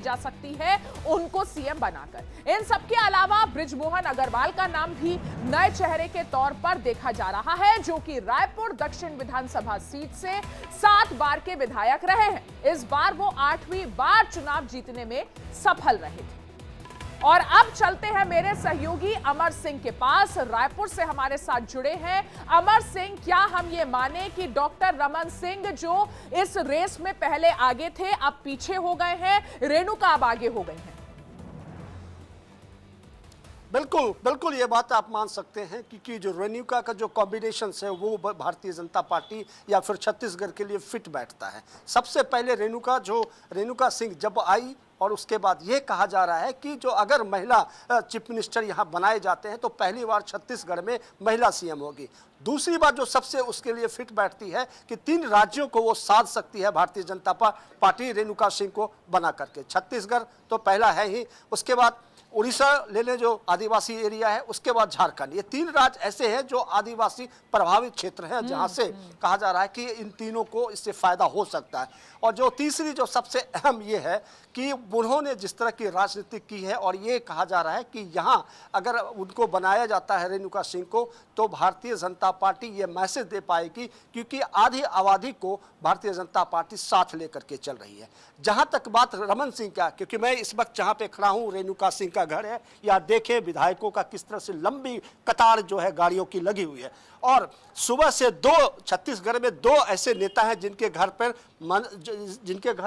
जा सकती है उनको सीएम बनाकर। इन सबके अलावा बृजमोहन अग्रवाल का नाम भी नए चेहरे के तौर पर देखा जा रहा है, जो कि रायपुर दक्षिण विधानसभा सीट से 7 बार के विधायक रहे हैं। इस बार वो 8वीं बार चुनाव जीतने में सफल रहे थे। और अब चलते हैं मेरे सहयोगी अमर सिंह के पास, रायपुर से हमारे साथ जुड़े हैं। अमर सिंह, क्या हम ये माने कि डॉक्टर रमन सिंह जो इस रेस में पहले आगे थे अब पीछे हो गए हैं, रेणुका अब आगे हो गई हैं? बिल्कुल बिल्कुल ये बात आप मान सकते हैं क्योंकि जो रेणुका का जो कॉम्बिनेशन है वो भारतीय जनता पार्टी या फिर छत्तीसगढ़ के लिए फिट बैठता है। सबसे पहले रेणुका सिंह जब आई और उसके बाद ये कहा जा रहा है कि जो अगर महिला चीफ मिनिस्टर यहाँ बनाए जाते हैं तो पहली बार छत्तीसगढ़ में महिला सीएम होगी। दूसरी बात जो सबसे उसके लिए फिट बैठती है कि 3 राज्यों को वो साध सकती है भारतीय जनता पार्टी रेणुका सिंह को बना करके। छत्तीसगढ़ तो पहला है ही, उसके बाद उड़ीसा ले लें जो आदिवासी एरिया है, उसके बाद झारखंड। ये 3 राज्य ऐसे हैं जो आदिवासी प्रभावित क्षेत्र हैं, जहां से कहा जा रहा है कि इन तीनों को इससे फायदा हो सकता है। और जो तीसरी जो सबसे अहम ये है कि उन्होंने जिस तरह की राजनीति की है और ये कहा जा रहा है कि यहाँ अगर उनको बनाया जाता है रेणुका सिंह को तो भारतीय जनता पार्टी ये मैसेज दे पाएगी, क्योंकि आधी आबादी को भारतीय जनता पार्टी साथ लेकर के चल रही है। जहाँ तक बात रमन सिंह का, क्योंकि मैं इस वक्त जहाँ पे खड़ा हूँ रेणुका सिंह का घर है, या देखें विधायकों का किस तरह से लंबी कतार जो है गाड़ियों की लगी हुई है। और सुबह से छत्तीसगढ़ में 2 ऐसे नेता हैं जिनके घर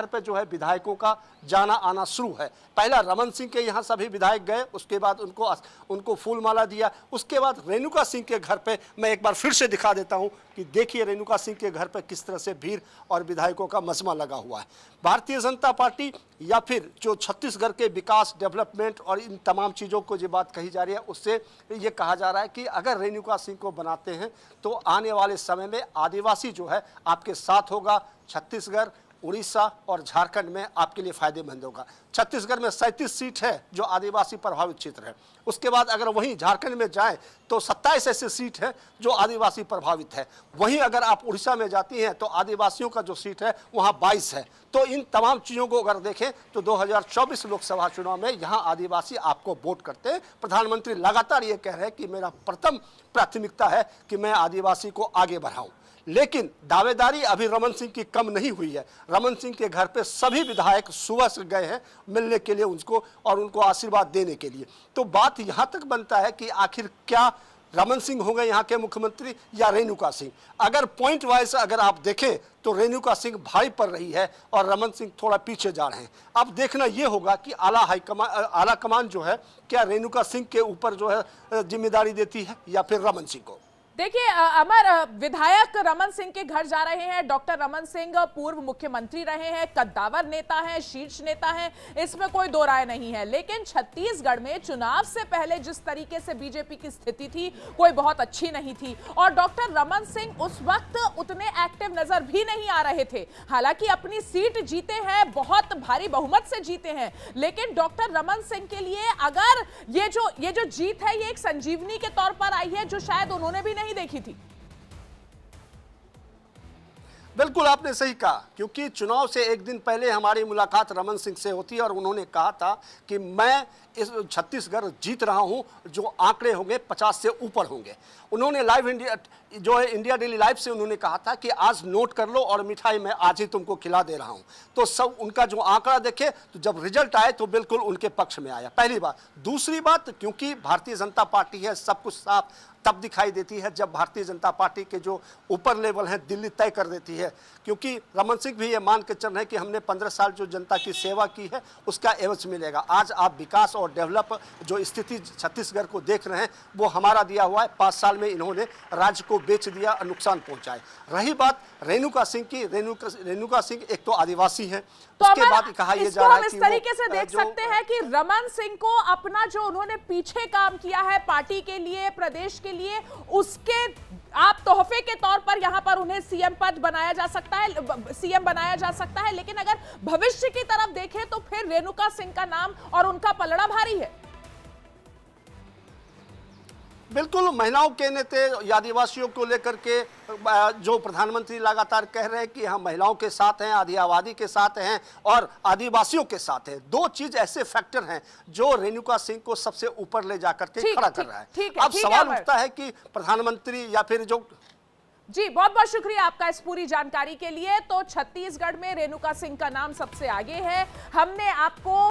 पर जो है विधायकों का जाना आना शुरू है। पहला रमन सिंह के यहाँ सभी विधायक गए, उसके बाद उनको फूल माला दिया। उसके बाद रेणुका सिंह के घर पे मैं एक बार फिर से दिखा देता हूँ कि देखिए रेणुका सिंह के घर पे किस तरह से भीड़ और विधायकों का मजमा लगा हुआ है। भारतीय जनता पार्टी या फिर जो छत्तीसगढ़ के विकास, डेवलपमेंट और इन तमाम चीज़ों को जो बात कही जा रही है, उससे ये कहा जा रहा है कि अगर रेणुका सिंह को बनाते हैं तो आने वाले समय में आदिवासी जो है आपके साथ होगा। छत्तीसगढ़, उड़ीसा और झारखंड में आपके लिए फायदेमंद होगा। छत्तीसगढ़ में 37 सीट है जो आदिवासी प्रभावित क्षेत्र है। उसके बाद अगर वहीं झारखंड में जाएं तो 27 ऐसे सीट है जो आदिवासी प्रभावित है। वहीं अगर आप उड़ीसा में जाती हैं तो आदिवासियों का जो सीट है वहां 22 है। तो इन तमाम चीज़ों को अगर देखें तो 2024 लोकसभा चुनाव में यहाँ आदिवासी आपको वोट करते हैं। प्रधानमंत्री लगातार ये कह रहे हैं कि मेरा प्रथम प्राथमिकता है कि मैं आदिवासी को आगे बढ़ाऊं। लेकिन दावेदारी अभी रमन सिंह की कम नहीं हुई है। रमन सिंह के घर पे सभी विधायक सुबह से गए हैं मिलने के लिए उनको आशीर्वाद देने के लिए। तो बात यहाँ तक बनता है कि आखिर क्या रमन सिंह होंगे यहाँ के मुख्यमंत्री या रेणुका सिंह? अगर पॉइंट वाइज अगर आप देखें तो रेणुका सिंह भारी पड़ रही है और रमन सिंह थोड़ा पीछे जा रहे हैं। अब देखना ये होगा कि आला कमान जो है क्या रेणुका सिंह के ऊपर जो है जिम्मेदारी देती है या फिर रमन सिंह को। देखिए अमर, विधायक रमन सिंह के घर जा रहे हैं। डॉक्टर रमन सिंह पूर्व मुख्यमंत्री रहे हैं, कद्दावर नेता हैं, शीर्ष नेता हैं, इसमें कोई दो राय नहीं है। लेकिन छत्तीसगढ़ में चुनाव से पहले जिस तरीके से बीजेपी की स्थिति थी कोई बहुत अच्छी नहीं थी और डॉक्टर रमन सिंह उस वक्त उतने एक्टिव नजर भी नहीं आ रहे थे। हालांकि अपनी सीट जीते हैं, बहुत भारी बहुमत से जीते हैं, लेकिन डॉक्टर रमन सिंह के लिए अगर ये जो जीत है ये एक संजीवनी के तौर पर आई है जो शायद उन्होंने भी नहीं देखी थी। बिल्कुल आपने सही कहा, क्योंकि चुनाव से एक दिन पहले हमारी मुलाकात रमन सिंह से होती और उन्होंने कहा था कि मैं इस छत्तीसगढ़ जीत रहा हूं, जो आंकड़े होंगे 50 से ऊपर होंगे। उन्होंने लाइव इंडिया जो है इंडिया डेली लाइव से उन्होंने कहा था कि आज नोट कर लो और मिठाई मैं आज ही तुमको खिला दे रहा हूं। तो सब उनका जो आंकड़ा देखे तो जब रिजल्ट आए तो बिल्कुल उनके पक्ष में आया, पहली बात। दूसरी बात, क्योंकि भारतीय जनता पार्टी है, सब कुछ साफ तब दिखाई देती है जब भारतीय जनता पार्टी के जो ऊपर लेवल है दिल्ली तय कर देती है। क्योंकि रमन सिंह भी ये मान के चल रहे हैं कि हमने 15 साल जो जनता की सेवा की है उसका एवज मिलेगा। आज आप विकास और डेवलप जो स्थिति छत्तीसगढ़ को देख रहे हैं वो हमारा दिया हुआ है। 5 साल में इन्होंने राज्य को बेच दिया और नुकसान पहुंचाए। रही बात रेणुका सिंह की, रेणुका सिंह एक तो आदिवासी है, तो उसके बाद कहा यह जा रहा है कि इस तरीके से देख सकते हैं कि रमन सिंह को अपना जो उन्होंने पीछे काम किया है पार्टी के लिए, प्रदेश के लिए, उसके आप तोहफे के तौर पर यहां पर उन्हें सीएम पद बनाया जा सकता है, सीएम बनाया जा सकता है। लेकिन अगर भविष्य की तरफ देखें तो फिर रेणुका सिंह का नाम और उनका पलड़ा भारी है। बिल्कुल, महिलाओं के नेता आदिवासियों को लेकर के जो प्रधानमंत्री लगातार कह रहे हैं कि हम महिलाओं के साथ हैं, आदि आबादी के साथ हैं और आदिवासियों के साथ हैं। दो चीज ऐसे फैक्टर हैं जो रेणुका सिंह को सबसे ऊपर ले जाकर के खड़ा कर रहा है। अब सवाल उठता है कि प्रधानमंत्री या फिर जो जी, बहुत बहुत शुक्रिया आपका इस पूरी जानकारी के लिए। तो छत्तीसगढ़ में रेणुका सिंह का नाम सबसे आगे है। हमने आपको